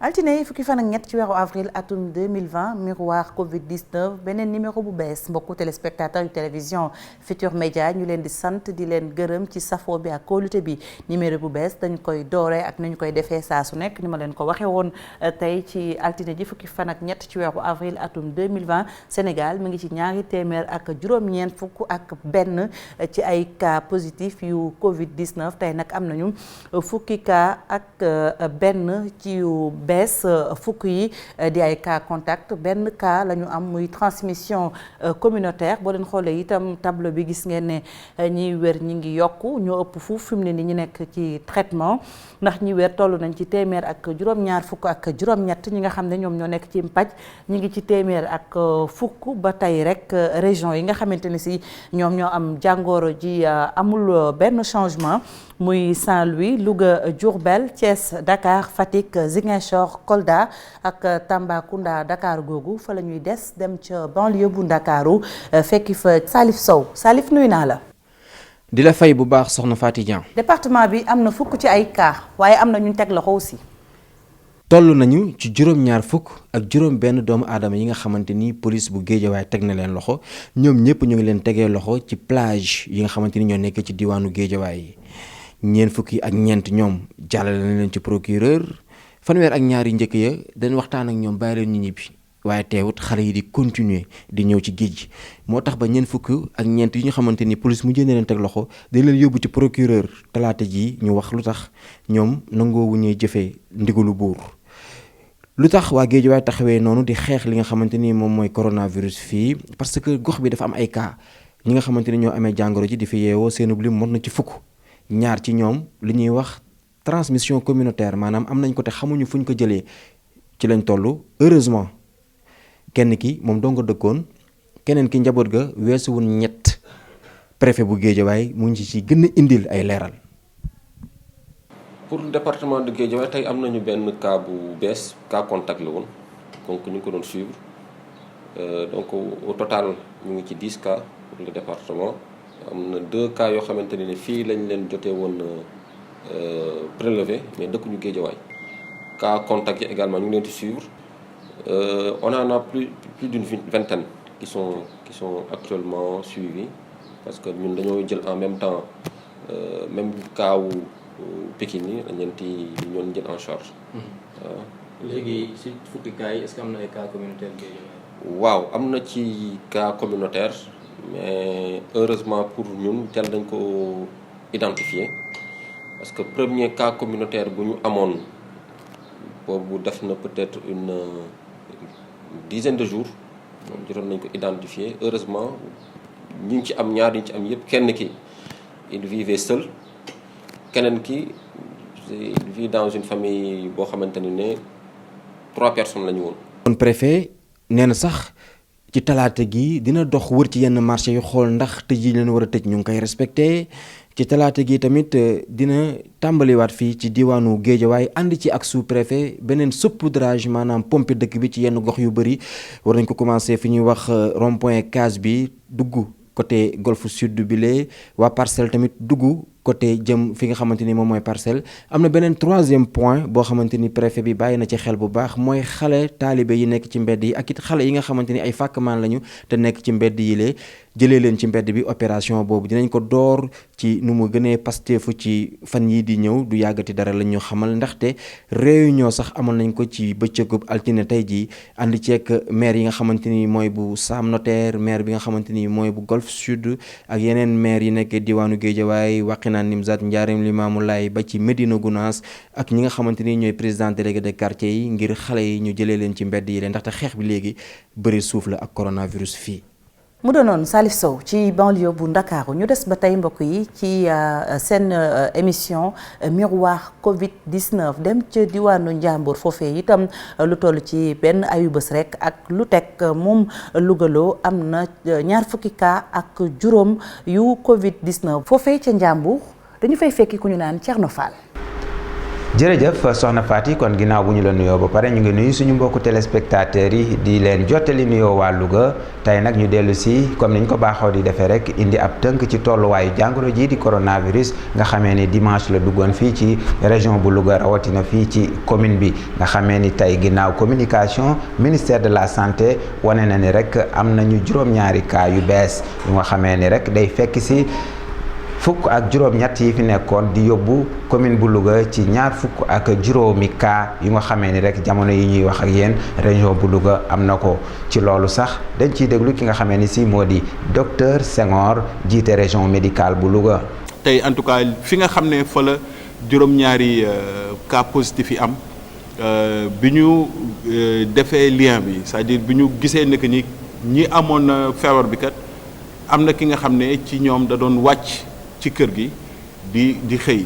altine fukki fan ak ñett ci weeru avril atum 2020 miroir Covid-19 beneen numéro bu bees mbokku téléspectateur yu télévision Futur Média ñu leen di sant di leen gërëm ci safo bi ak kóolute bi numéro bu bees dañu koy dooree ak nañu koy defee saa su nekk ni ma leen ko waxee woon tey ci altine ji fukki fan ak ñett ci weeru avril atum 2020 Sénégal mi ngi ci ñaari téeméer ak juróom-ñeent fukk ak benn ci ay cas positif yu Covid-19 tey nag am nañu fukki cas ak benn ci yu bees fukk yi di ay cas contact benn cas la ñu am muy transmission communautaire boo leen xoolee itam tableau bi gis ngeen ne ñiy wér ñi ngi yokku ñoo ëpp fuuf fi mu ne ni ñu nekk ci traitement ndax ñi wér toll nañ ci téeméer ak juróom-ñaar fukk ak juróom-ñett ñi nga xam ne ñoom ñoo nekk ci mpaj ñi ngi ci téeméer ak fukk ba tey rek région yi nga xamante ne si ñoom ñoo am jàngoro ji amul benn changement muy Saint-Louis Louga Diourbel Thiès Dakar Fatick Ziguinchor Kolda ak Tambacounda Dakar googu fa la ñuy des dem ca banlieue bu Ndakaaru fekki fa Salif Sow Salif nuyu naa la. di la fay bu baax soxna Faty Dieng. département bi am na fukk ci ay cas waaye am na ñu teg loxo aussi. toll nañu ci juróom-ñaar fukk ak juróom benn doomu aadama yi nga xamante ni police bu Géejawaay teg na leen loxo ñoom ñëpp ñu ngi leen tegee loxo ci plage yi nga xamante ni ñoo nekk ci diwaanu Géejawaay yi ñeent fukki ak ñeent ñoom jàllale na leen ci procureur fanweer ak ñaari njëkk ya dañ waxtaan ak ñoom bàyyi leen ñu ñibbi waaye teewut xale yi di continuer di ñëw ci géej gi moo tax ba ñeent fukk ak ñeent yi ñu xamante ni police mu jëndee leen teg loxo dañ leen yóbbu ci procureur talaata ji ñu wax lu tax ñoom nangoowu ñuy jëfee ndigalu buur lu tax waa Géejawaay taxawee noonu di xeex li nga xamante ni moom mooy coronavirus fii parce que gox bi dafa am ay cas ñi nga xamante ni ñoo amee jàngoro ji di fi yeewoo seen lim mot na ci fukk ñaar ci ñoom li ñuy wax transmission communautaire maanaam am nañ ko te xamuñu fu ñu ko jëlee ci lañ toll heureusement kenn ki moom doo nga dëkkoon keneen ki njaboot ga weesuwul ñett préfet bu Géejawaay mu ngi ci gën a indil ay leeral. pour le département de Guédiawaye tey am nañu benn cas bu bees cas contact la woon donc ñu ngi ko doon suivre donc au total ñu ngi ci 10 cas pour le département am na 2 cas yoo xamante ne fii lañ leen jotee woon prélevé mais dëkkuñu Guédiawaye cas contact yi également ñu ngi leen di suivre on en a plus d'une vingtaine qui sont actuellement suivis parce que ñun dañoo jël en même temps même cas wu Pikine yi dañ leen di ñoon jël en charge. léegi si fukki cas yi est-ce que am na ay cas communautaire waaw am na ci cas communautaire mais heureusement pour ñun teel dañ ko identifier parce que premier cas communautaire bu ñu amoon boobu def na peut-être une dizaine de jours moom jotoon nañ ko identifier heureusement ñi ci am ñaar ñi ci am yëpp kenn ki il vivait seul. keneen ki il vit dans une famille boo xamante ne 3 personnes la ñu woon. kon préfet nee na sax ci talaata gi dina dox wër ci yenn marché yu xool ndax tëj yi leen war a tëj ñu ngi koy respecté ci talaata gi tamit dina tàmbaliwaat fii ci diwaanu Géejawaay ànd ci ak sous-préfet beneen saupoudrage maanaam pompe dëkk bi ci yenn gox yu bëri war nañ ko commencé fi ñuy wax rond-point case bi dugg côté golfe sud bi lee waa Parcelles tamit dugg. côté jëm fi nga xamante ni moom mooy parcelle am na beneen 3e point boo xamante ni préfet bi bàyyi na ci xel bu baax mooy xale taalibe yi nekk ci mbedd yi ak it xale yi nga xamante ni ay fàkkamaan lañu te nekk ci mbedd yi lee jëlee leen ci mbedd bi opération boobu dinañ ko door ci nu mu gënee pasteefu ci fan yii di ñëw du yàggati dara lañ ñu xamal ndaxte réunion sax amal nañ ko ci bëccëgub altine tey jii ànd ceeg maire yi nga xamante ni mooy bu Sam Notaire maire bi nga xamante ni mooy bu Golf Sud ak yeneen maire yi nekk diwaanu Géejawaay Wakhinane Nimzatt Ndiarème Limamoulaye ba ci Médina Gounass ak ñi nga xamante ni ñooy président délégué de quartier yi ngir xale yi ñu jëlee leen ci mbedd yi leen ndaxte xeex bi léegi bëri suuf la ak coronavirus fii. mu doonoon Salif Sow ci banlieue bu Ndakaaru ñu des ba tey mbokk yi ci seen émission miroir Covid-19 dem ca diwaanu Njàmbur foofee itam lu toll ci benn ayubés rek ak lu teg moom Lougaloo am na ñaar fukki cas ak juróom yu Covid-19 foofee ca Njàmbur dañu fay fekki ku ñu naan Thierno Fall. jërëjëf soxna Faty kon ginnaaw bu ñu la nuyoo ba pare ñu ngi nuyu suñu mbokku téléspectateurs yi di leen jottali nuyoo waa Louga tey nag ñu dellu si comme ni ñu ko baaxoo di defee rek indi ab tënk ci tolluwaayu jàngoro ji di coronavirus nga xamee ni dimanche la duggoon fii ci région bu Louga rawatina fii ci commune bi nga xamee ni tey ginnaaw communication ministère de la santé wane na ni rek am nañu juróom-ñaari cas yu bees yu nga xamee ni rek day fekk si fukk ak juróom-ñett yi fi nekkoon di yóbbu commune bu Louga ci ñaar fukk ak juróomi cas yu nga xamee ni rek jamono yi ñuy wax ak yéen région bu Louga am na ko ci loolu sax dañ ciy déglu ki nga xamee ni si moo di docteur Senghor jiite région médicale bu Louga. tey en tout cas fi nga xam ne fa la juróom-ñaari cas positif yi am bi ñu defee lien bi c'est-à-dire bi ñu gisee ne que ni ñi amoon feebar bi kat am na ki nga xam ne ci ñoom da doon wàcc. ci kër gi di xëy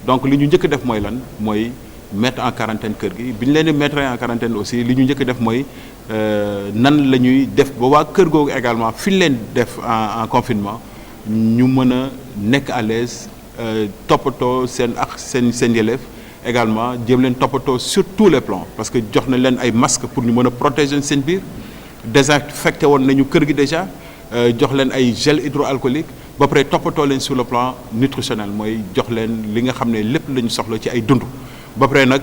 donc li ñu njëkk def mooy lan mooy mettre en quarantaine kër gi bi ñu leen di mettre en quarantaine aussi li ñu njëkk def mooy nan la ñuy def ba waa kër googu également fi ñu leen def en confinement ñu mën a nekk à l'aise toppatoo seen yelleef également jéem leen toppatoo sur tous les plans parce que jox na leen ay masques pour ñu mën a protéger seen biir désinfecté woon nañu kër gi déjà jox leen ay gel hydroalcoolique ba pare toppatoo leen sur le plan nutritionnel mooy jox leen li nga xam ne lépp la ñu soxla ci ay dund ba pare nag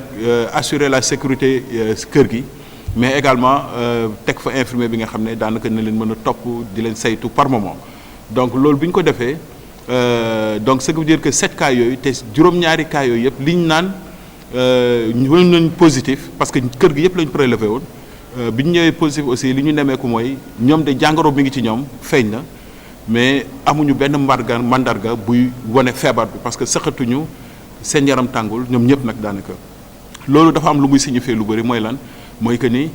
assurer la sécurité kër gi mais également teg fa infirmier bi nga xam ne daanaka na leen mën a topp di leen saytu par moment donc loolu bi ñu ko defee donc ce qui veut dire que 7 cas yooyu te juróom-ñaari cas yooyu yëpp li ñu naan ñu nañ positif parce que kër gi yëpp la ñu prélevé woon bi ñu ñëwee positif aussi li ñu nemeeku mooy ñoom de jàngoro mi ngi ci ñoom feeñ na mais amuñu benn mandarga buy wane feebar bi parce que sëqatuñu seen yaram tàngul ñoom ñëpp nag daanaka loolu dafa am lu muy signifier lu bëri mooy lan mooy que ni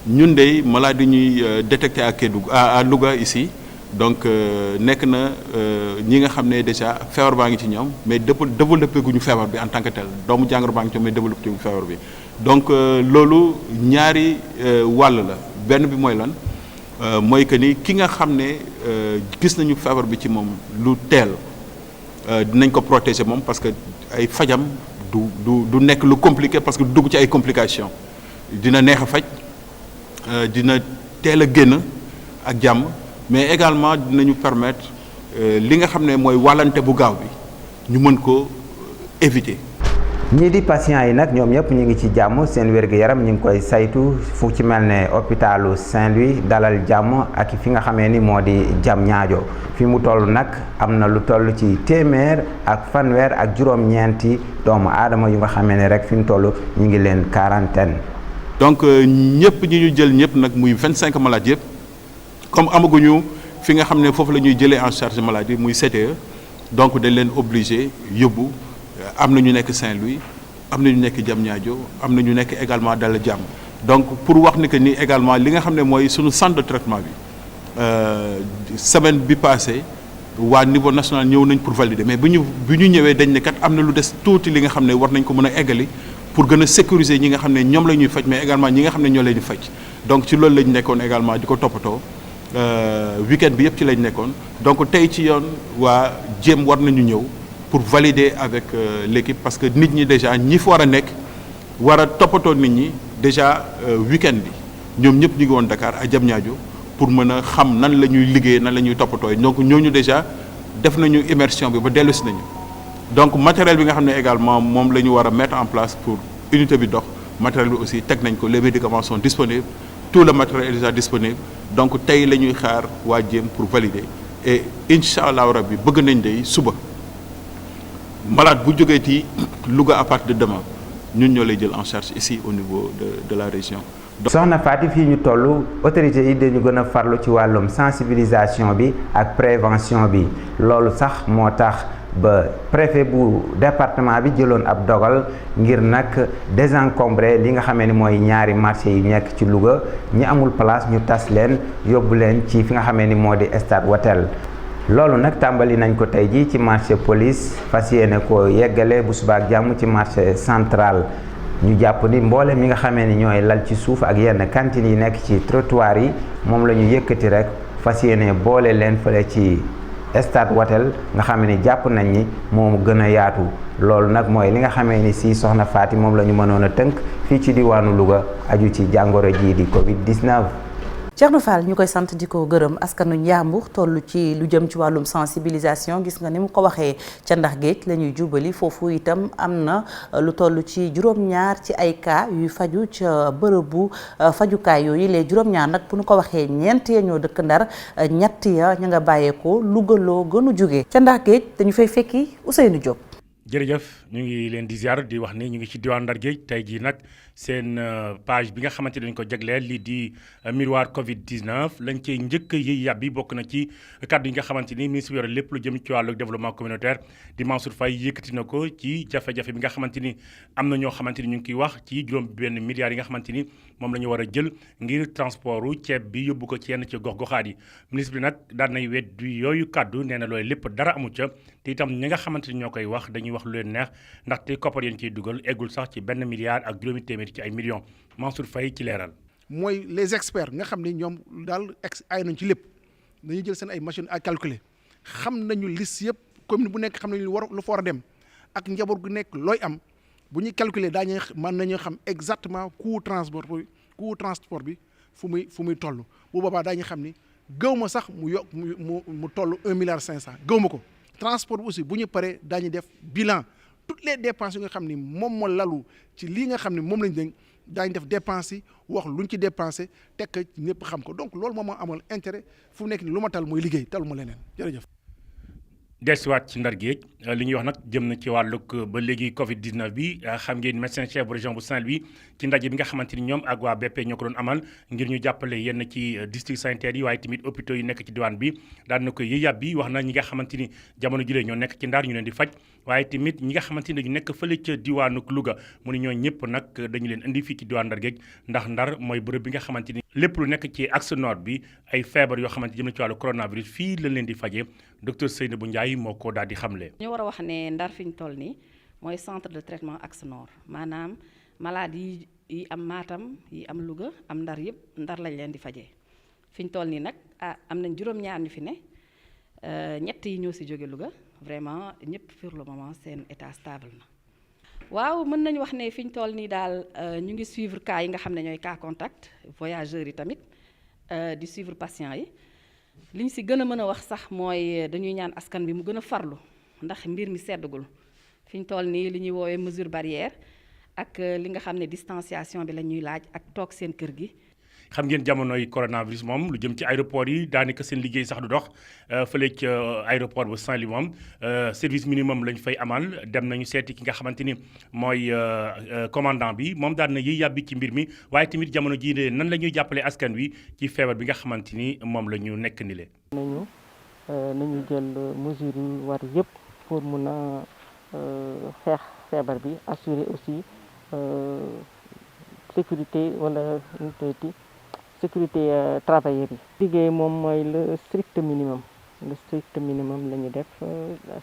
ñun de maladie ñuy détecté à Louga ici donc nekk na ñi nga xam ne déjà feebar baa ngi ci ñoom mais développé guñu feebar bi en tant que tel doomu jàngoro baa ngi ci ñoom mais développé guñu feebar bi donc loolu ñaari wàll la benn bi mooy lan mooy que ni ki nga xam ne gis nañu feebar bi ci moom lu teel dinañ ko protéger moom parce que ay fajam du nekk lu compliqué parce que dugg ci ay complications dina neex a faj dina teel a génn ak jàmm mais également dinañu permettre li nga xam ne mooy wàllante bu gaaw bi ñu mën ko éviter. ñii di patients yi nag ñoom ñëpp ñu ngi ci jàmm seen wér-gu-yaram ñu ngi koy saytu fu ci mel ne hôpitalu Saint-Louis Dalal Jàmm ak fi nga xamee ni moo di Diamniadio fi mu toll nag am na lu toll ci téeméer ak fanweer ak juróom-ñeenti doomu aadama yu nga xamee ne rek fi mu toll ñu ngi leen quarantaine. donc ñëpp ñi ñu jël ñëpp nag muy 25 malades yëpp comme amaguñu fi nga xam ne foofu la ñuy jëlee en charge maladie muy CTE donc dañ leen obligé yóbbu. am na ñu nekk Saint-Louis am na ñu nekk Diamniadio am na ñu nekk également Dalal Jàmm donc pour wax ni que ni également li nga xam ne mooy suñu centre de traitement bi semaine bi passée waa niveau national ñëw nañ pour valider mais bi ñu ñëwee dañ ne kat am na lu des tuuti li nga xam ne war nañ ko mën a eggali pour gën a sécuriser ñi nga xam ne ñoom la ñuy faj mais également ñi nga xam ne ñoo leen di faj donc ci loolu lañ nekkoon également di ko toppatoo week-end bi yëpp ci lañ nekkoon donc tey ci yoon waa jéem war nañu ñëw. pour valider avec l'équipe parce que nit ñi déjà ñi fi war a nekk war a toppatoo nit ñi déjà week-end bi ñoom ñëpp ñu ngi woon Dakar à Diamniadio pour mën a xam nan la ñuy liggéey nan la ñuy toppatoo donc ñooñu déjà def nañu immersion bi ba dellusi nañu donc matériel bi nga xam ne également moom la ñu war a mettre en place pour unité bi dox matériel bi aussi teg nañ ko les médicaments sont disponibles tout le matériel est déjà disponible donc tey la ñuy xaar waa jéem pour valider et incha allahu rabbi bëgg nañ day suba. malade bu jógee ci Louga à partir de demain ñun ñoo lay jël en charge ici au niveau de la région. soxna Faty fii ñu toll autorités yi dañu gën a farlu ci wàllum sensibilisation bi ak prévention bi loolu sax moo tax ba préfet bu département bi jëloon ab dogal ngir nag désencombrer li nga xamee ni mooy ñaari marché yi nekk ci Louga ñi amul place ñu tas leen yóbbu leen ci fi nga xamee ni moo di stade Watel. loolu nag tàmbali nañ ko tey jii ci marché police fas yéene ko yeggale bu subaak jàmm ci marché central ñu jàpp ni mboolem mi nga xamee ni ñooy lal ci suuf ak yenn cantines yi nekk ci trottoir yi moom la ñu yëkkati rek fas yéene boole leen fële ci stade Watel nga xam ni jàpp nañ ni moo gën a yaatu loolu nag mooy li nga xamee ni si soxna Faty moom la ñu mënoon a tënk fii ci diwaanu Louga aju ci jàngoro jii di Covid-19. Thierno Fall ñu koy sant di ko gërëm askanu Njàmbur toll ci lu jëm ci wàllum sensibilisation gis nga ni mu ko waxee ca Ndax Géej la ñuy jubali foofu itam am na lu toll ci juróom-ñaar ci ay cas yuy faju ca bërëbu fajukaay yooyu les juróom-ñaar nag bu ñu ko waxee ñeent ya ñoo dëkk Ndar ñett ya ña nga bàyyeekoo Louga loo gënu jóge ca Ndax Géej dañu fay fekki Ousseynou Diop. jërëjëf ñu ngi leen di ziar di wax ni ñu ngi ci diwaan Ndar Géej tey jii nag seen page bi nga xamante ne dañu ko jagleel lii di miroir Covid 19 lañ cey njëkk yi yàbbi bokk na ci kàddu yi nga xamante ni ministre bi yore lépp lu jëm ci wàllu développement communautaire di Mansour Faye yëkkati na ko ci jafe-jafe bi nga xamante ni am na ñoo xamante ni ñu ngi kiy wax ci juróom benn milliards yi nga xamante ni moom la ñu war a jël ngir transportu ceeb bi yóbbu ko ci yenn ci gox-goxaat yi ministre bi nag daan nay weddi yooyu kàddu nee na looy lépp dara amu ca te itam ñi nga xamante ni ñoo koy wax dañuy wax lu leen neex ndaxte koppar yéen ciy dugal eggul sax ci benn milliard ak juróomi téeméer ci ay millions Mansour Faye ci leeral. mooy les experts nga xam ne ñoom daal ay nañ ci lépp dañuy jël seen ay machines à calculer xam nañu liste yëpp commune bu nekk xam nañu lu fa war a dem ak njaboot gu nekk looy am bu ñuy calculer daañu mën nañu xam exactement coût transport bi fu muy toll bu boobaa daañu xam ni gëw ma sax mu toll 1,5 milliard gëw ma ko. transport bi aussi bu ñu paree daañu def bilan toutes les dépenses yi nga xam ni moom moo lalu ci lii nga xam ni moom lañ dénk daañu def dépenses yi wax luñ ci dépensé tekk ñëpp xam ko donc loolu moom moo amal intérêt fu nekk ni lu ma tal mooy liggéey talu ma leneen jërëjëf. dellusiwaat ci Ndar Géej li ñuy wax nag jëm na ci wàllug ba léegi Covid 19 bi xam ngeen médecin chef bu région bu Saint-Louis ci ndaje bi nga xamante ni ñoom ak waa BP ñoo ko doon amal ngir ñu jàppale yenn ci district sanitaire yi waaye tamit hôpitaux yi nekk ci diwaan bi daan na ko yëyab bi wax na ñi nga xamante ni jamono jëlee ñoo nekk ci Ndar ñu leen di faj waaye tamit ñi nga xamante ni dañu nekk fële ca diwaanu Louga mu ne ñoo ñëpp nag dañu leen indi fii ci diwaan Ndar Géej ndax Ndar mooy bërëb bi nga xamante ni lépp lu nekk ci axe nord bi ay feebar yoo xamante jëm na ci wàllu coronavirus fii lañ leen di fajee docteur Seynabou Ndiaye moo ko daal di xamle. ñu war a wax ne Ndar fi ñu toll nii mooy centre de traitement axe nord maanaam malade yi am Matam yi am Louga am Ndar yëpp Ndar lañ leen di fajee fi ñu toll nii nag am nañ juróom-ñaar ñu fi ne ñett yi ñoo si jóge Louga vraiment ñëpp pour le moment seen état stable na. waaw mën nañu wax ne fi ñu toll nii daal ñu ngi suivre cas yi nga xam ne ñooy cas contact voyageurs yi tamit di suivre patients yi. li ñu si gën a mën a wax sax mooy dañuy ñaan askan bi mu gën a farlu ndax mbir mi seddagul fi ñu toll nii li ñuy woowee mesure barrière ak li nga xam ne distanciation bi la ñuy laaj ak toog seen kër gi. xam ngeen jamonoy coronavirus moom lu jëm ci aéroport yi daanaka seen liggéey sax du dox fële ci aéroport bu Saint-Louis moom service minimum lañ fay amal dem nañu seeti ki nga xamante ni mooy commandant bi moom daan na yiy yàbbi ci mbir mi waaye tamit jamono jii de nan la ñuy jàppale askan wi ci feebar bi nga xamante ni moom la ñu nekk ni le nañu jël mesures yu war yëpp pour mun a xeex feebar bi assurer aussi sécurité wala sécurité travailleurs yi. liggéey moom mooy le strict minimum la ñu def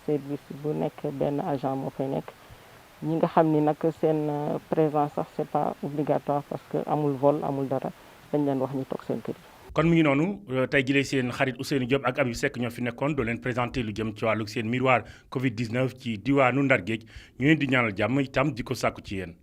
service bu nekk benn agent moo fay nekk ñi nga xam ni nag seen présence sax c'est pas obligatoire parce que amul vol amul dara dañ leen wax ñu toog seen kër yi. kon mu ngi noonu tey jëlee seen xarit Ousseynou Diop ak Habib Seck ñoo fi nekkoon doo leen présenté lu jëm ci wàllu seen miroir Covid 19 ci diwaanu Ndar Géej ñu leen di ñaanal jàmm itam di ko sàkku ci yéen.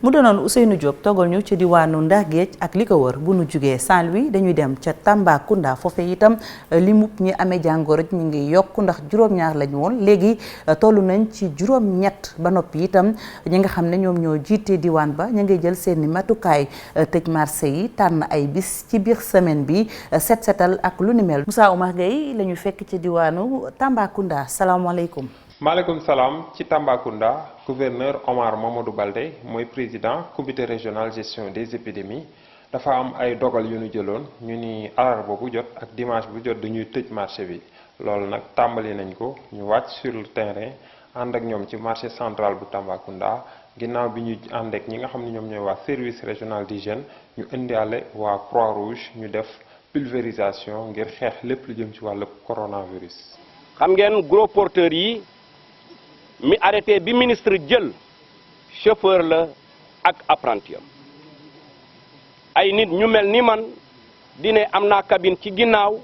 mu doonoon Ousseynou Diop toggal ñu ci diwaanu Ndar Géej ak li ko wër bu nu jugee Saint-Louis dañuy dem ca Tambacounda foofee itam limub ñi amee jàngoro ñu ngi yokk ndax juróom-ñaar lañu woon léegi toll nañ ci juróom-ñett ba noppi itam ñi nga xam ne ñoom ñoo jiite diwaan ba ñu ngi jël seeni matukaay tëj marché yi tànn ay bis ci biir semaine bi set setal ak lu ni mel. Moussa Oumar Gueye la ñu fekk ci diwaanu Tambacounda salaamaaleykum. maaleykum salaam ci Tambacounda gouverneur Omar Mamadou Baldé mooy président comité régional gestion des épidémies dafa am ay dogal yu ñu jëloon ñu ni alarba bu jot ak dimanche bu jot dañuy tëj marché bi loolu nag tàmbali nañ ko ñu wàcc sur le terrain ànd ak ñoom ci marché central bu Tambacounda ginnaaw bi ñu ànd ak ñi nga xam ne ñoom ñooy waa service régional d'hygiène ñu indiale waa Croix-Rouge ñu def pulvérisation ngir xeex lépp lu jëm ci wàllu coronavirus. xam ngeen gros porteurs yi. mi arrêté bi ministre jël chauffeur la ak apprenti am ay nit ñu mel ni man di ne am naa cabine ci ginnaaw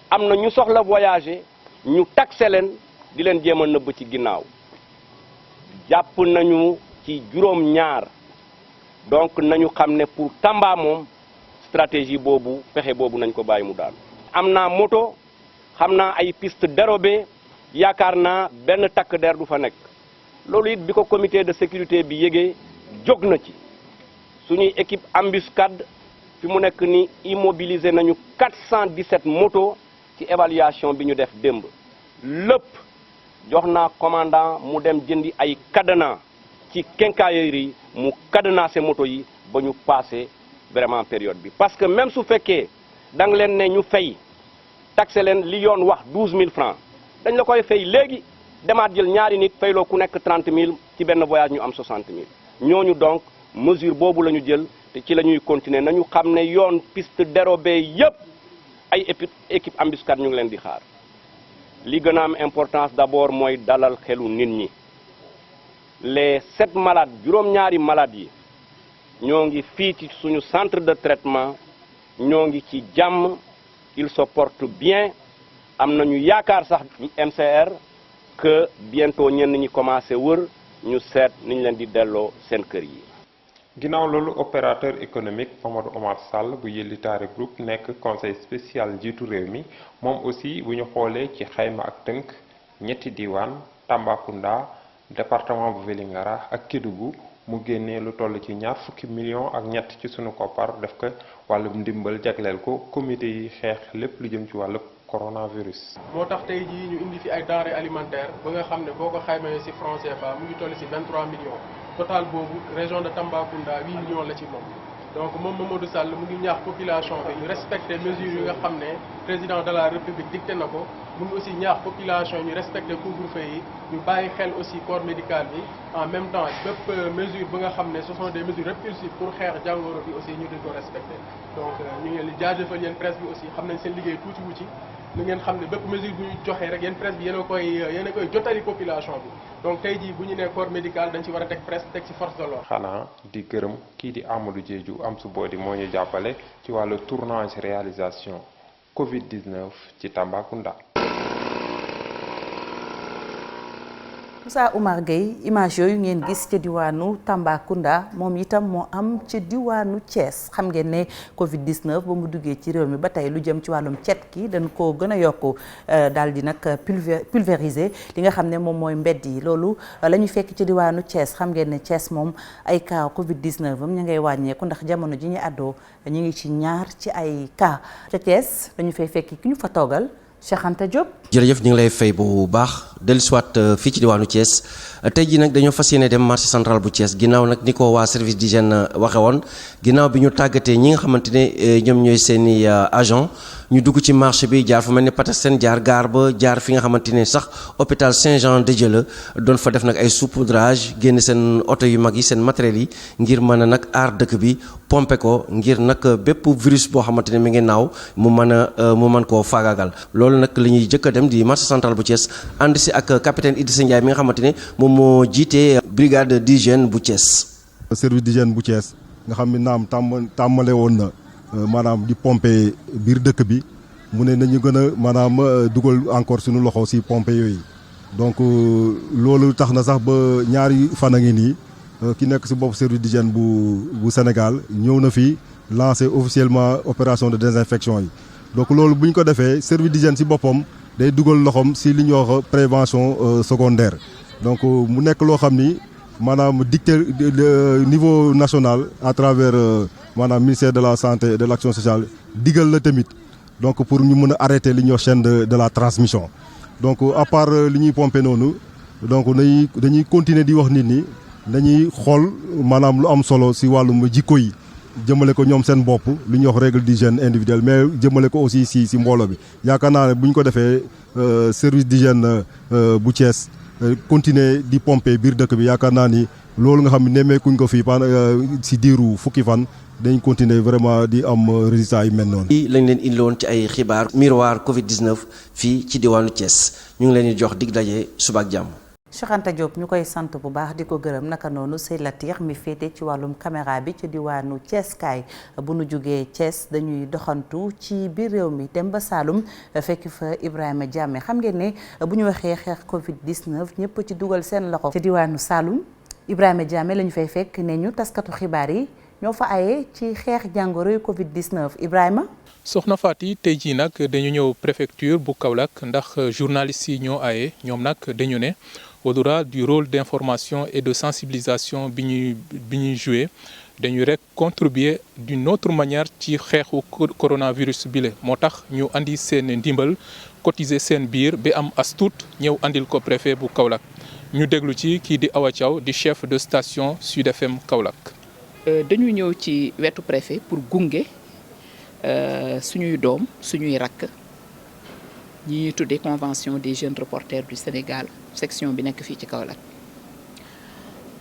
am na ñu soxla voyager ñu taxé leen di leen jéem a nëbb ci ginnaaw jàpp nañu ci juróom-ñaar donc nañu xam ne pour Tamba moom stratégie boobu pexe boobu nañ ko bàyyi mu daal. am naa moto xam naa ay piste dérobée yaakaar naa benn takk der du fa nekk loolu it bi ko comité de sécurité bi yégee jóg na ci suñuy équipe embuscade fi mu nekk ni immobilisé nañu 417 moto ci évaluation bi ñu def démb lépp jox naa commandant mu dem jëndi ay cadenas ci quincaillerie mu cadenassé moto yi ba ñu passé vraiment période bi parce que même su fekkee da nga leen ne ñu fay taxé leen li yoon wax 12 000 francs dañ la koy fay léegi demaat jël ñaari nit fayloo ku nekk 30 000 ci benn voyage ñu am 60 000 ñooñu donc mesure boobu la ñu jël te ci la ñuy continuer nañu xam ne yoon piste dérobée yépp ay équipe embuscade ñu ngi leen di xaar li gën a am importance d'abord mooy dalal xelu nit ñi les 7 malades juróom-ñaari malades yi ñoo ngi fii ci suñu centre de traitement ñoo ngi ci jàmm ils se portent bien am nañu yaakaar sax MCR que bientôt ñenn ñi commencé wër ñu seet ni ñu leen di delloo seen kër yi. ginnaaw loolu opérateur économique Mamadou Omar Sall bu Yellitaare Group nekk conseil spécial njiitu réew mi moom aussi bu ñu xoolee ci xayma ak tënk ñetti diwaan Tambacounda département bu Vélingara ak Kédougou mu génnee lu toll ci 20 millions ak ñett ci sunu koppar def ko wàllum ndimbal jagleel ko comité yi xeex lépp lu jëm ci wàllu coronavirus. moo tax tey jii ñu indi fi ay denrées alimentaires ba nga xam ne boo ko xaymee ci franc CFA mu ngi toll ci 23 millions total boobu région de Tambacounda 8 millions la ci moom. donc moom Mamadou Sall mu ngi ñaax population bi ñu respecter mesures yi nga xam ne président de la république dicté na ko mu ngi aussi ñaax population yi ñu respecter couvre-feu yi ñu bàyyi xel aussi corps médical bi en même temps bépp mesure ba nga xam ne ce sont des mesures répulsives pour xeex jàngoro bi aussi ñu di ko respecter donc ñu ngi leen di jaajëfal yéen presse bi aussi xam nañ seen liggéey tuuti wu ci lu ngeen xam ne bépp mesure bu ñu joxee rek yéen presse bi yéen a koy jotali population bi donc tey jii bu ñu nee corps médical dañ ci war a teg presse teg ci force de l'ordre. xanaa di gërëm kii di Amadou Diédhiou am su boodi moo ñu jàppale ci wàllu tournage réalisation Covid-19 ci Tambacounda. Moussa Oumar Gueye image yooyu ngeen gis ca diwaanu Tambacounda moom itam moo am ca diwaanu Thiès xam ngeen ne Covid-19 ba mu duggee ci réew mi ba tey lu jëm ci wàllum cet ki dañ koo gën a yokku daal di nag pulvériser li nga xam ne moom mooy mbedd yi loolu la ñu fekk ci diwaanu Thiès xam ngeen ne Thiès moom ay cas Covid-19 am ñu ngay wàññeeku ndax jamono ji ñu àddoo ñu ngi ci ñaar ci ay cas ca Thiès dañu fay fekk ki ñu fa toogal Cheikh Anta Diop. jërëjëf ñu ngi lay fay bu baax dellusiwaat fii ci diwaanu Thiès tey jii nag dañoo fas yéene dem marché central bu Thiès ginnaaw nag ni ko waa service d'hygiène waxe woon ginnaaw bi ñu tàggatee ñi nga xamante ne ñoom ñooy seeni agent ñu dugg ci marché bi jaar fu mel ni Patastène jaar gaar ba jaar fi nga xamante ne sax hôpital Saint-Jean-de-Dieu la doon fa def nag ay saupoudrage génn seen oto yu mag yi seen matériels yi ngir mën a nag aar dëkk bi pompe ko ngir nag bépp virus boo xamante ne mi ngi naaw mu mën koo faagaagal loolu nag li ñuy jëkk a dem di marché central bu Thiès ànd si ak capitaine Idrissa Ndiaye mi nga xamante ne moom moo jiite brigade d'hygiène bu Thiès. service d'hygiène bu Thiès nga xam ne naam tàmmale woon na maanaam di pomper biir dëkk bi mu ne nañu gën a maanaam dugal encore suñu loxo si pompe yooyu donc loolu tax na sax ba ñaari fan a ngi nii ki nekk si bopp service d'hygiène bu Sénégal ñëw na fi lancer officiellement opération de désinfection yi donc loolu bu ñu ko defee service d'hygiène si boppam day dugal loxoom si li ñuy wax prévention secondaire donc mu nekk loo xam ni maanaam dicté niveau national à travers maanaam ministère de la santé et de l'action sociale digal la tamit donc pour ñu mën a arrêter li ñuy wax chaîne de la transmission donc à part li ñuy pomper noonu donc dañuy continuer di wax nit ñi dañuy xool maanaam lu am solo si wàllum jikko yi jëmale ko ñoom seen bopp li ñuy wax règle d'hygiène individuelle mais jëmale ko aussi si mbooloo bi yaakaar naa ne bu ñu ko defee service d'hygiène bu Thiès continuer di pomper biir dëkk bi yaakaar naa ni loolu nga xam ne nemmeekuñ ko fii si diiru fukki fan dañ continuer vraiment di am résultat yu mel noonu. lii lañ leen indiloon ci ay xibaar miroir Covid-19 fii ci diwaanu Thiès ñu ngi leen di jox dig daje suba ak jàmm. Cheikh Anta Diop ñu koy sant bu baax di ko gërëm naka noonu Sey Latir mi féete ci wàllum caméra bi ci diwaanu Thiès kaay bu nu jógee Thiès dañuy doxantu ci biir réew mi dem ba Saloum fekk fa Ibrahima Diame xam ngeen ne bu ñu waxee xeex Covid 19 ñëpp ci dugal seen loxo ci diwaanu Saloum Ibrahima Diame la ñu fay fekk ne ñu taskatu xibaar yi ñoo fa aye ci xeex jàngoro Covid 19 Ibrahima. soxna Faty tey jii nag dañu ñëw préfecture bu Kaolack ndax journalistes yi ñoo aye ñoom nag dañu ne. Au-delà du rôle d'information et de sensibilisation bi ñuy joué dañu rek contribuer d'une autre manière ci xeexu coronavirus bi la moo tax ñu andi seen ndimbal cotiser seen biir bi am as tuut ñëw andil ko préfet bu Kaolack ñu déglu ci kii di Awa Thiaw di chef de station Sud FM Kaolack. dañu ñëw ci wetu préfet pour gunge suñuy doom suñuy rakk ñi ñuy tuddee convention des jeunes reporters du Sénégal section bi nekk fii ci Kaolack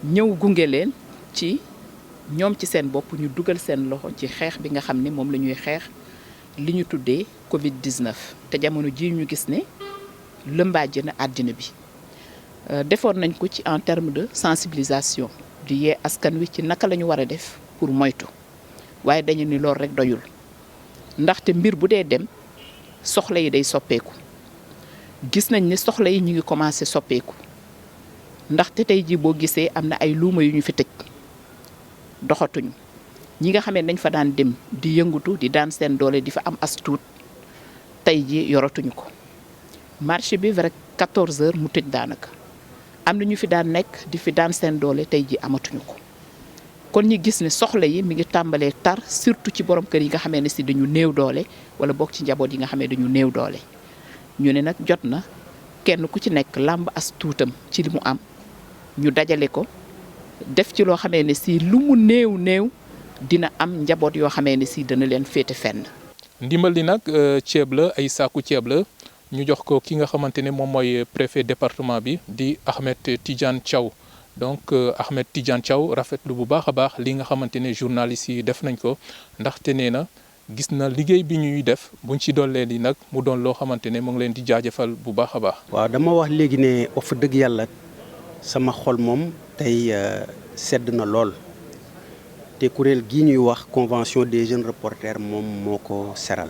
ñëw gunge leen ci ñoom ci seen bopp ñu dugal seen loxo ci xeex bi nga xam ne moom la ñuy xeex li ñu tuddee Covid 19 te jamono ji ñu gis ne lëmbaaje na àddina bi defoon nañ ko ci en terme de sensibilisation di yee askan wi ci naka la ñu war a def pour moytu waaye dañu ni loolu rek doyul ndaxte mbir bu dee dem soxla yi day soppeeku gis nañ ne soxla yi ñu ngi commencé soppeeku ndaxte tey jii boo gisee am na ay luuma yu ñu fi tëj doxatuñu ñi nga xamee dañ fa daan dem di yëngatu di daan seen doole di fa am as tuut tey jii yoratuñu ko marché bi vrai 14 heures mu tëj daanaka am na ñu fi daan nekk di fi daan seen doole tey jii amatuñu ko kon ñi gis ne soxla yi mi ngi tàmbalee tar surtout ci borom kër yi nga xamee ne si dañu néew doole wala bokk ci njaboot yi nga xamee dañu néew doole ñu ne nag jot na kenn ku ci nekk làmb as tuutam ci li mu am ñu dajale ko def ci loo xamee ne si lu mu néew néew dina am njaboot yoo xamee ne si dana leen féete fenn. ndimbal li nag ceeb la ay saaku ceeb la ñu jox ko ki nga xamante ne moom mooy préfet département bi di Ahmed Tidiane Thiaw donc Ahmed Tidiane Thiaw rafetlu bu baax a baax li nga xamante ne journalistes yi def nañ ko ndaxte nee na gis na liggéey bi ñuy def buñ ci dollee li nag mu doon loo xamante ne mu ngi leen di jaajëfal bu baax a baax. waaw dama wax léegi ne wax dëgg yàlla sama xol moom tey sedd na lool te kuréel gi ñuy wax convention des jeunes reporters moom moo ko seral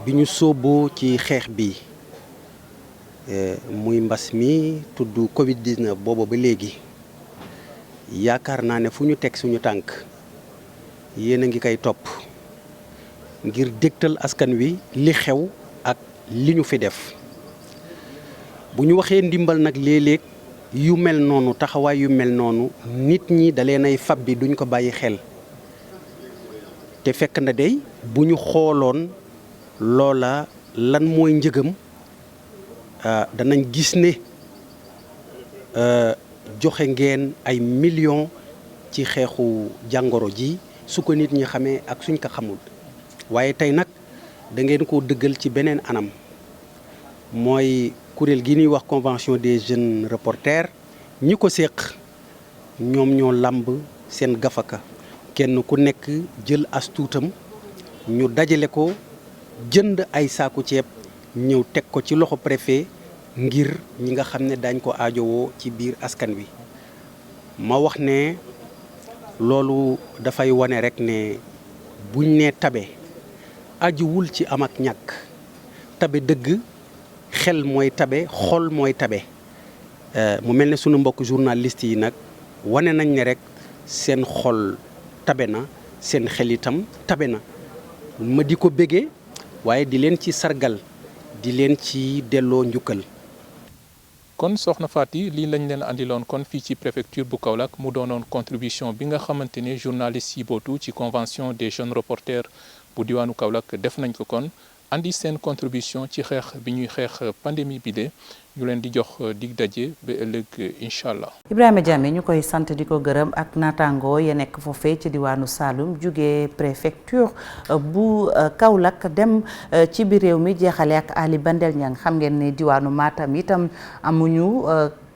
bi ñu sóoboo ci xeex bi muy mbas mi tudd Covid 19 booba ba léegi yaakaar naa ne fu ñu teg suñu tànk yéen a ngi koy topp ngir dégtal askan wi li xew ak li ñu fi def bu ñu waxee ndimbal nag léeg-léeg yu mel noonu taxawaay yu mel noonu nit ñi da leen ay fab bi duñ ko bàyyi xel te fekk na dey bu ñu xooloon loola lan mooy njëgam danañ gis ne joxe ngeen ay millions ci xeexu jàngoro ji su ko nit ñi xamee ak suñ ko xamul waaye tey nag da ngeen ko dëggal ci beneen anam mooy kuréel gi ñuy wax convention des jeunes reporters ñi ko séq ñoom ñoo làmb seen gafaka kenn ku nekk jël as tuutam ñu dajale ko jënd ay saaku ceeb ñëw teg ko ci loxo préfet ngir ñi nga xam ne dañ ko aajowoo ci biir askan wi ma wax ne loolu dafay wane rek ne buñ ne tabe ajuwul ci am ak ñàkk tabe dëgg xel mooy tabe xol mooy tabe mu mel ne sunu mbokk journaliste yi nag wane nañ ne rek seen xol tabe na seen xel itam tabe na ma di ko béggee waaye di leen ci sargal di leen ci delloo njukkal. kon soxna Faty lii lañ leen andiloon kon fii ci préfecture bu Kaolack mu doonoon contribution bi nga xamante ne journalistes yi bootu ci convention des jeunes reporters bu diwaanu Kaolack def nañ ko kon andi seen contribution ci xeex bi ñuy xeex pandémie bi de ñu leen di jox dig daje ba ëllëg incha allah. Ibrahima Diame ñu koy sant di ko gërëm ak naataango ya nekk foofee ci diwaanu Saloum jugee préfecture bu Kaolack dem ci biir réew mi jeexale ak Ali Bandel Niang xam ngeen ne diwaanu Matam itam amuñu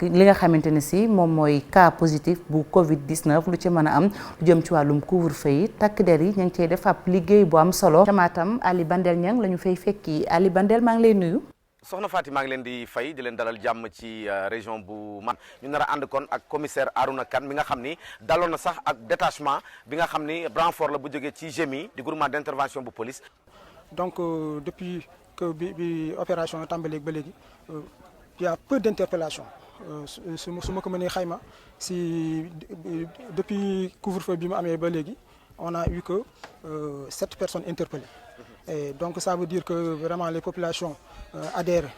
li nga xamante ne si moom mooy cas positif bu Covid 19 lu ci mën a am lu jëm ci wàllum couvre-feu yi takk der yi ñu ngi cey def ab liggéey bu am solo. ca Matam Ali Bandel Niang la ñu fay fekki Ali Bandel maa ngi lay nuyu. soxna Faty maa ngi leen di fay di leen dalal jàmm ci région bu man ñu nar a ànd kon ak commissaire Arouna Kane mi nga xam ni daloon na sax ak détachement bi nga xam ni renfort la bu jógee ci GMI di groupement d'intervention bu police. donc depuis que bi opération tàmbali ba léegi il y a peu d'interpellations su ma ko mënee xayma si depuis couvre-feu bi mu amee ba léegi on a eu que 7 personnes interpellées. Et donc ça veut dire que vraiment les populations adhèrent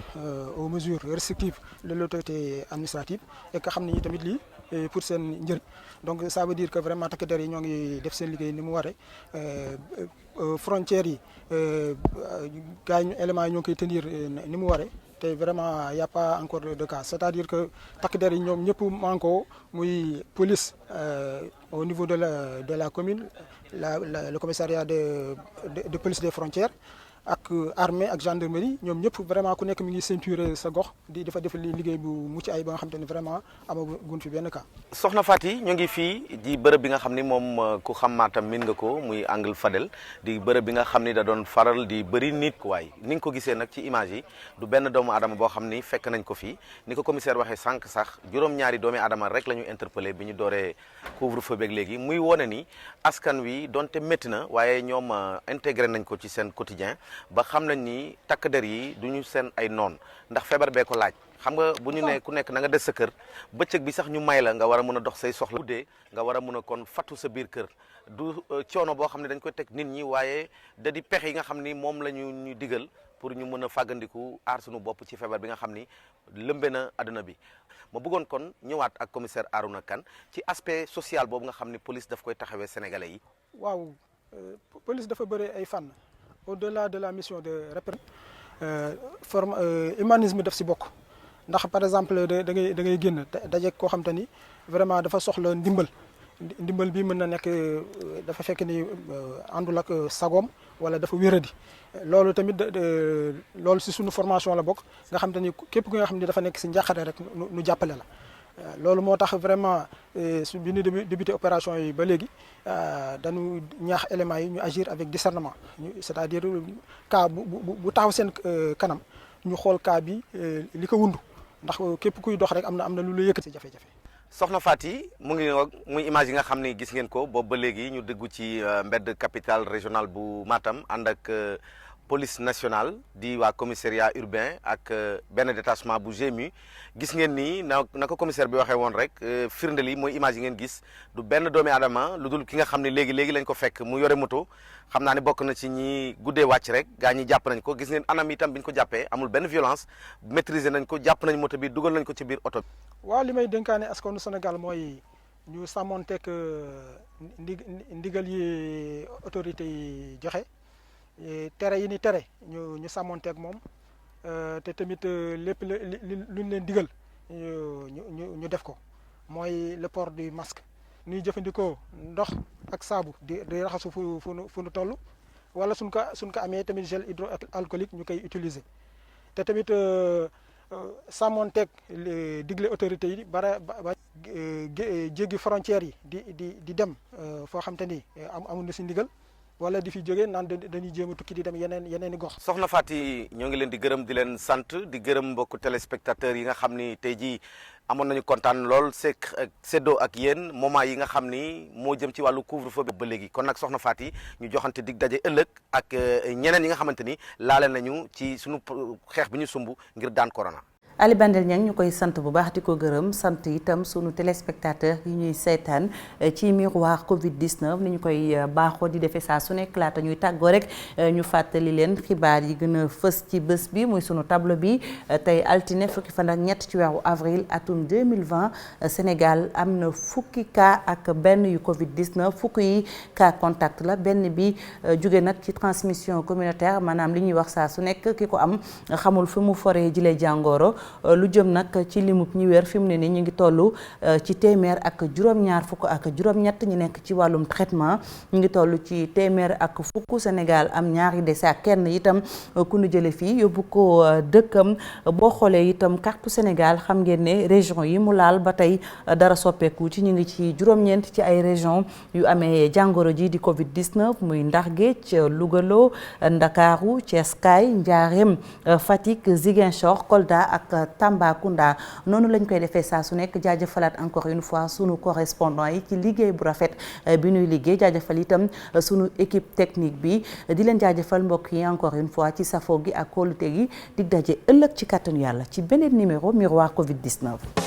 aux mesures restrictives de l'autorité administrative et que xam nañu tamit lii pour seen njëriñ donc ça veut dire que vraiment takk der yi ñoo ngi def seen liggéey ni mu waree frontières yi gars yi éléments yi ñoo ngi koy tenir ni mu waree te vraiment y a pas encore de cas c'est-à-dire que takk der yi ñoom ñëpp manko muy police au niveau de la commune le commissariat de police des frontières ak armée ak gendarmerie ñoom ñëpp vraiment ku nekk mi ngi ceinturer sa gox di dafa def liggéey bu mucc ay ba nga xam te ne vraiment amaguñ fi benn cas. soxna Faty ñu ngi fii di bërëb bi nga xam ni moom ku xam Matam min nga ko muy Angle Fadel di bërëb bi nga xam ni da doon faral di bëri nit ku waay ni nga ko gisee nag ci image yi du benn doomu aadama boo xam ni fekk nañ ko fii ni ko commissaire waxee sànq sax juróom-ñaari doomi aadama rek la ñu interpellé bi ñu dooree couvre-feu beeg léegi muy wone ni askan wi donte métti na waaye ñoom intégré nañ ko ci seen quotidien ba xam nañ ni takk der yi du ñu seen ay noon ndax feebar bee ko laaj xam nga bu ñu ne ku nekk na nga des sa kër bëccëg bi sax ñu may la nga war a mën a dox say soxla guddee nga war a mën a kon fattu sa biir kër du coono boo xam ne dañ koy teg nit ñi waaye da di pexe yi nga xam ni moom la ñu digal pour ñu mën a fàggandiku aar suñu bopp ci feebar bi nga xam ni lëmbe na àdduna bi ma bëggoon kon ñëwaat ak commissaire Arouna Kane ci aspect social boobu nga xam ni police daf koy taxawee sénégalais yi. waaw police dafa bëri ay fànn au-delà de la mission de répression humanisme daf si bokk ndax par exemple da ngay génn daje koo xam te ni vraiment dafa soxla ndimbal bi mën na nekk dafa fekk ni àndul ak sagoom wala dafa wéradi loolu tamit loolu si suñu formation la bokk nga xam te ni képp ku nga xam ni dafa nekk si njàqare rek nu jàppale la loolu moo tax vraiment su bi ñu débuté opération yi ba léegi dañu ñaax éléments yi ñu agir avec discernement c'est-à-dire cas bu taxaw seen kanam ñu xool cas bi li ko wundu ndax képp kuy dox rek am na lu la yëkkati jafe-jafe. soxna Faty mu ngi muy image yi nga xam ni gis ngeen ko boobu ba léegi ñu déggu ci mbedd capitale régionale bu Matam ànd ak police nationale di waa commissariat urbain ak benn détachement bu GMI gis ngeen ni na ko commissaire bi waxee woon rek firnde li mooy image yi ngeen gis du benn doomi aadama lu dul ki nga xam ne léegi lañ ko fekk mu yore moto xam naa ne bokk na ci ñi guddee wàcc rek gaa ñi jàpp nañ ko gis ngeen anam itam bi ñu ko jàppee amul benn violence maîtriser nañ ko jàpp nañ moto bi dugal nañ ko ci biir oto bi. waaw li may dénkaane askanu Sénégal mooy ñu sàmmonteeg ndigal yi autorités yi joxe. tere yi ni tere ñu sàmmonteeg moom te tamit lépp luñ leen digal ñu def ko mooy le port du masque ñuy jëfandikoo ndox ak saabu di raxasu fu nu toll wala suñ ko amee tamit gel hydroalcoolique ñu koy utiliser te tamit sàmmonteeg digle autorités yi ba jéggi frontières yi di dem foo xam te ni amul na si ndigal wala di fi jógee naan dañuy jéem a tukki di dem yeneen i gox. soxna Faty ñoo ngi leen di gërëm di leen sant di gërëm mbokku téléspectateurs yi nga xam ni tey jii amoon nañu kontaan lool seddoo ak yéen moment yi nga xam ni moo jëm ci wàllu couvre-feu ba léegi kon nag soxna Faty ñu joxante dig daje ëllëg ak ñeneen yi nga xamante ni laale nañu ci sunu xeex bi ñu sumb ngir daan corona. Ali Bandel Niang ñu koy sant bu baax di ko gërëm sant itam sunu téléspectateur yi ñuy seetaan ci miroir Covid 19 ni ñu koy baaxoo di defee saa su nekk laata ñuy tàggoo rek ñu fàttali leen xibaar yi gën a fës ci bés bi muy sunu tableau bi tey altine fukki fan ak ñett ci weeru avril atum 2020 Sénégal am na fukki cas ak benn yu Covid 19 fukki yi cas contact la benn bi jóge nag ci transmission communautaire maanaam li ñuy wax saa su nekk ki ko am xamul fi mu foree jile jàngoro lu jëm nag ci limub ñi wér fi mu ne ni ñu ngi toll ci téeméer ak juróom-ñaar fukk ak juróom-ñett ñi nekk ci wàllum traitement ñu ngi toll ci téeméer ak fukk. Sénégal am ñaari décès ak kenn itam ku ñu jële fii yóbbu ko dëkkam. boo xoolee itam carte Sénégal xam ngeen ne région yi mu laal ba tey dara soppeeku ci ñu ngi ci juróom-ñeent ci ay région yu amee jàngoro ji di Covid-19 muy Ndar Géej Louga Lo Ndakaaru Thiès Kaay Njaareem Fatick Ziguinchor Kolda ak Tambacounda noonu lañ koy defee saa su nekk jaajëfalaat encore une fois sunu correspondant yi ci liggéey bu rafet bi ñuy liggéey jaajëfal itam sunu équipe technique bi di leen jaajëfal mbokk yi encore une fois ci safo gi ak kóolute gi dig daje ëllëg ci kàttanu yàlla ci beneen numéro Miroir Covid-19